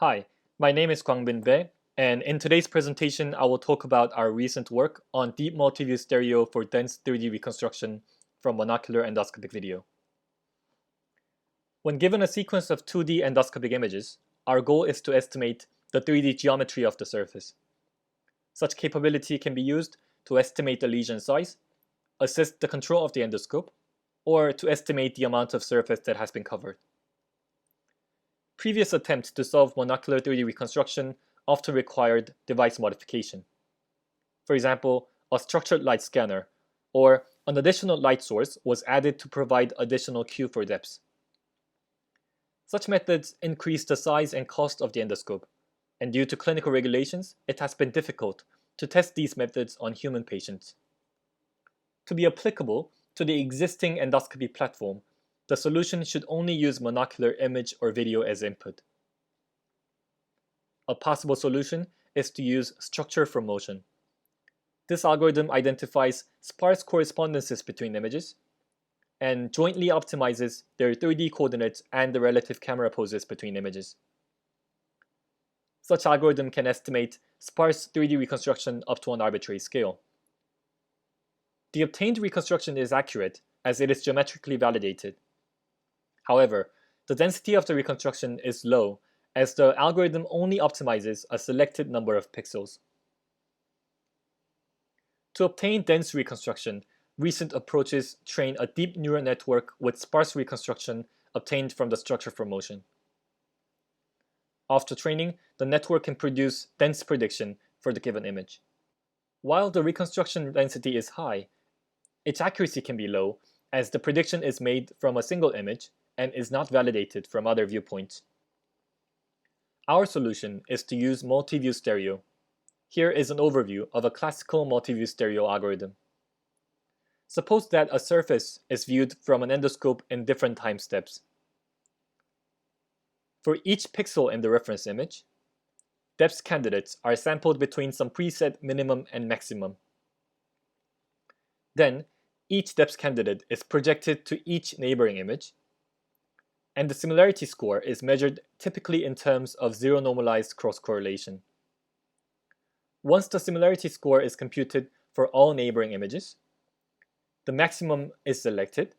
Hi, my name is Kwangbin Bae, and in today's presentation, I will talk about our recent work on deep multi-view stereo for dense 3D reconstruction from monocular endoscopic video. When given a sequence of 2D endoscopic images, our goal is to estimate the 3D geometry of the surface. Such capability can be used to estimate the lesion size, assist the control of the endoscope, or to estimate the amount of surface that has been covered. Previous attempts to solve monocular 3D reconstruction often required device modification. For example, a structured light scanner or an additional light source was added to provide additional cue for depths. Such methods increase the size and cost of the endoscope, and due to clinical regulations, it has been difficult to test these methods on human patients. To be applicable to the existing endoscopy platform, the solution should only use monocular image or video as input. A possible solution is to use structure from motion. This algorithm identifies sparse correspondences between images and jointly optimizes their 3D coordinates and the relative camera poses between images. Such algorithm can estimate sparse 3D reconstruction up to an arbitrary scale. The obtained reconstruction is accurate as it is geometrically validated. However, the density of the reconstruction is low as the algorithm only optimizes a selected number of pixels. To obtain dense reconstruction, recent approaches train a deep neural network with sparse reconstruction obtained from the structure from motion. After training, the network can produce dense prediction for the given image. While the reconstruction density is high, its accuracy can be low as the prediction is made from a single image and is not validated from other viewpoints. Our solution is to use multi-view stereo. Here is an overview of a classical multi-view stereo algorithm. Suppose that a surface is viewed from an endoscope in different time steps. For each pixel in the reference image, depth candidates are sampled between some preset minimum and maximum. Then, each depth candidate is projected to each neighboring image, and the similarity score is measured typically in terms of zero normalized cross-correlation. Once the similarity score is computed for all neighboring images, the maximum is selected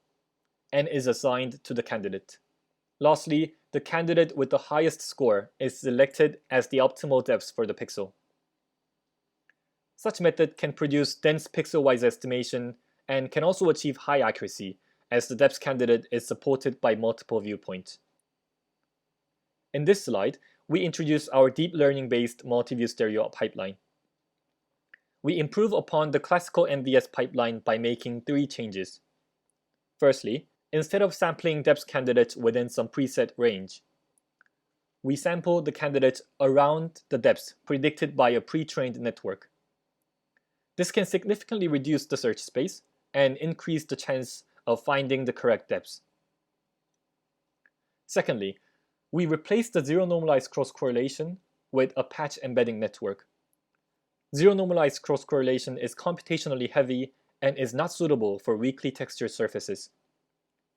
and is assigned to the candidate. Lastly, the candidate with the highest score is selected as the optimal depth for the pixel. Such method can produce dense pixel-wise estimation and can also achieve high accuracy as the depth candidate is supported by multiple viewpoints. In this slide, we introduce our deep learning-based multi-view stereo pipeline. We improve upon the classical MVS pipeline by making 3 changes. Firstly, instead of sampling depth candidates within some preset range, we sample the candidates around the depths predicted by a pre-trained network. This can significantly reduce the search space and increase the chance of finding the correct depths. Secondly, we replace the zero normalized cross-correlation with a patch embedding network. Zero normalized cross-correlation is computationally heavy and is not suitable for weakly textured surfaces.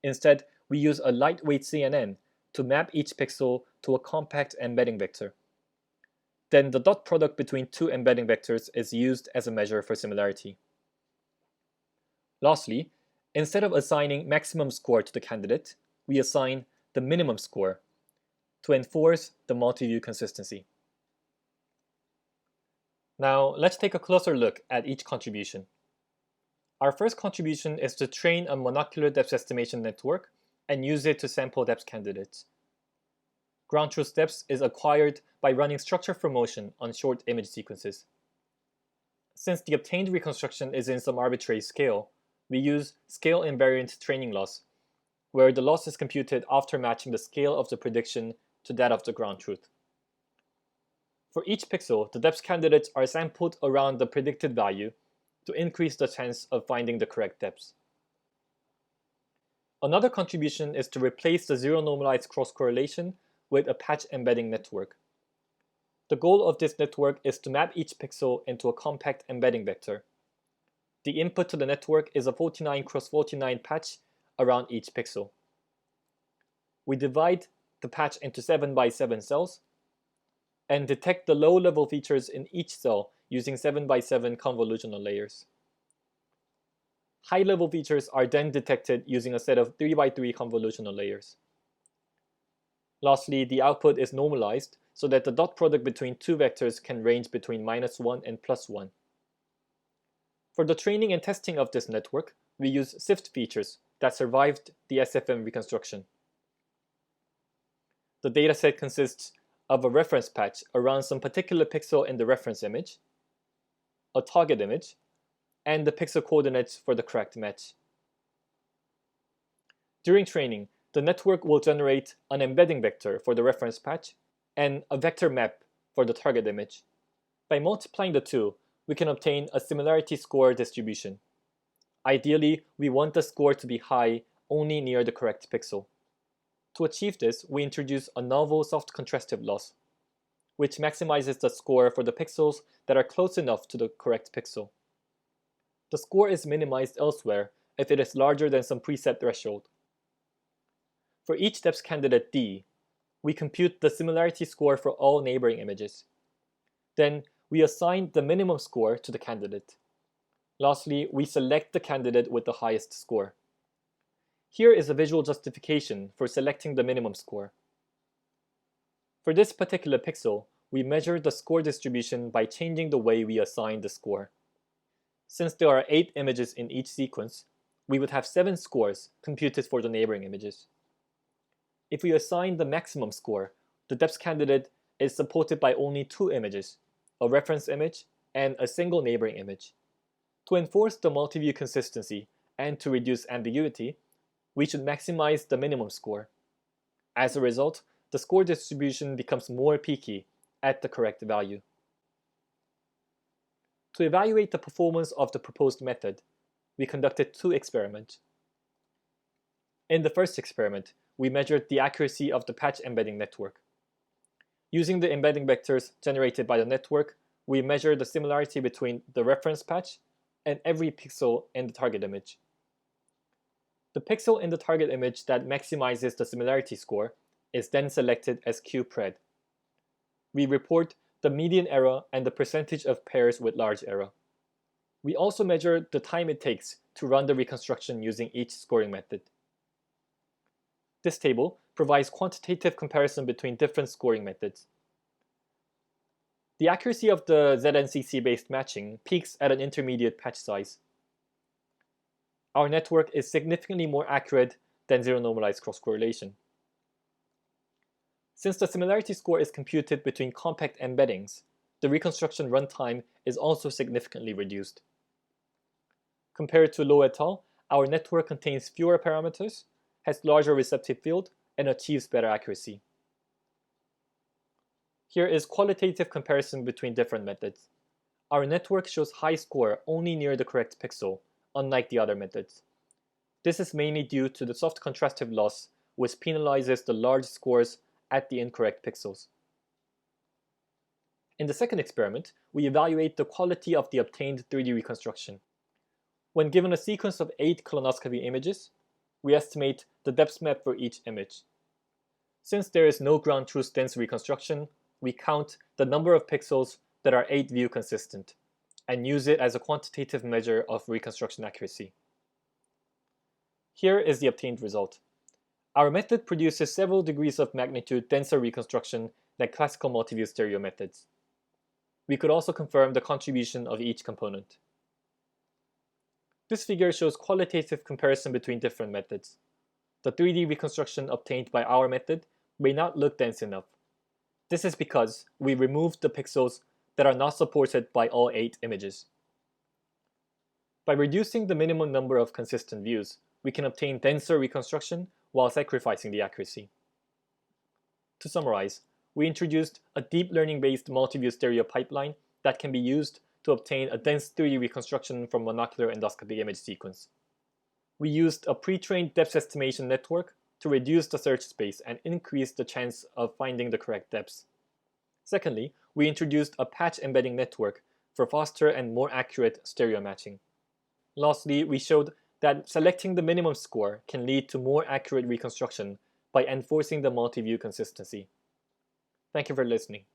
Instead, we use a lightweight CNN to map each pixel to a compact embedding vector. Then the dot product between 2 embedding vectors is used as a measure for similarity. Lastly, instead of assigning maximum score to the candidate, we assign the minimum score to enforce the multi-view consistency. Now, let's take a closer look at each contribution. Our first contribution is to train a monocular depth estimation network and use it to sample depth candidates. Ground truth depth is acquired by running structure from motion on short image sequences. Since the obtained reconstruction is in some arbitrary scale, we use scale invariant training loss, where the loss is computed after matching the scale of the prediction to that of the ground truth. For each pixel, the depth candidates are sampled around the predicted value to increase the chance of finding the correct depths. Another contribution is to replace the zero normalized cross-correlation with a patch embedding network. The goal of this network is to map each pixel into a compact embedding vector. The input to the network is a 49 x 49 patch around each pixel. We divide the patch into 7 by 7 cells and detect the low-level features in each cell using 7x7 convolutional layers. High-level features are then detected using a set of 3x3 convolutional layers. Lastly, the output is normalized so that the dot product between two vectors can range between -1 and +1. For the training and testing of this network, we use SIFT features that survived the SFM reconstruction. The dataset consists of a reference patch around some particular pixel in the reference image, a target image, and the pixel coordinates for the correct match. During training, the network will generate an embedding vector for the reference patch and a vector map for the target image. By multiplying the two, we can obtain a similarity score distribution. Ideally, we want the score to be high only near the correct pixel. To achieve this, we introduce a novel soft contrastive loss, which maximizes the score for the pixels that are close enough to the correct pixel. The score is minimized elsewhere if it is larger than some preset threshold. For each depth candidate D, we compute the similarity score for all neighboring images. Then, we assign the minimum score to the candidate. Lastly, we select the candidate with the highest score. Here is a visual justification for selecting the minimum score. For this particular pixel, we measure the score distribution by changing the way we assign the score. Since there are 8 images in each sequence, we would have 7 scores computed for the neighboring images. If we assign the maximum score, the depth candidate is supported by only 2 images, a reference image and a single neighboring image. To enforce the multi-view consistency and to reduce ambiguity, we should maximize the minimum score. As a result, the score distribution becomes more peaky at the correct value. To evaluate the performance of the proposed method, we conducted 2 experiments. In the first experiment, we measured the accuracy of the patch embedding network. Using the embedding vectors generated by the network, we measure the similarity between the reference patch and every pixel in the target image. The pixel in the target image that maximizes the similarity score is then selected as QPred. We report the median error and the percentage of pairs with large error. We also measure the time it takes to run the reconstruction using each scoring method. This table provides quantitative comparison between different scoring methods. The accuracy of the ZNCC-based matching peaks at an intermediate patch size. Our network is significantly more accurate than zero-normalized cross-correlation. Since the similarity score is computed between compact embeddings, the reconstruction runtime is also significantly reduced. Compared to Low et al., our network contains fewer parameters, has larger receptive field, and achieves better accuracy. Here is qualitative comparison between different methods. Our network shows high score only near the correct pixel, unlike the other methods. This is mainly due to the soft contrastive loss, which penalizes the large scores at the incorrect pixels. In the second experiment, we evaluate the quality of the obtained 3D reconstruction. When given a sequence of 8 colonoscopy images, we estimate the depth map for each image. Since there is no ground truth dense reconstruction, we count the number of pixels that are 8-view consistent and use it as a quantitative measure of reconstruction accuracy. Here is the obtained result. Our method produces several degrees of magnitude denser reconstruction than classical multiview stereo methods. We could also confirm the contribution of each component. This figure shows qualitative comparison between different methods. The 3D reconstruction obtained by our method may not look dense enough. This is because we removed the pixels that are not supported by all 8 images. By reducing the minimum number of consistent views, we can obtain denser reconstruction while sacrificing the accuracy. To summarize, we introduced a deep learning-based multi-view stereo pipeline that can be used to obtain a dense 3D reconstruction from monocular endoscopic image sequence. We used a pre-trained depth estimation network to reduce the search space and increase the chance of finding the correct depths. Secondly, we introduced a patch embedding network for faster and more accurate stereo matching. Lastly, we showed that selecting the minimum score can lead to more accurate reconstruction by enforcing the multi-view consistency. Thank you for listening.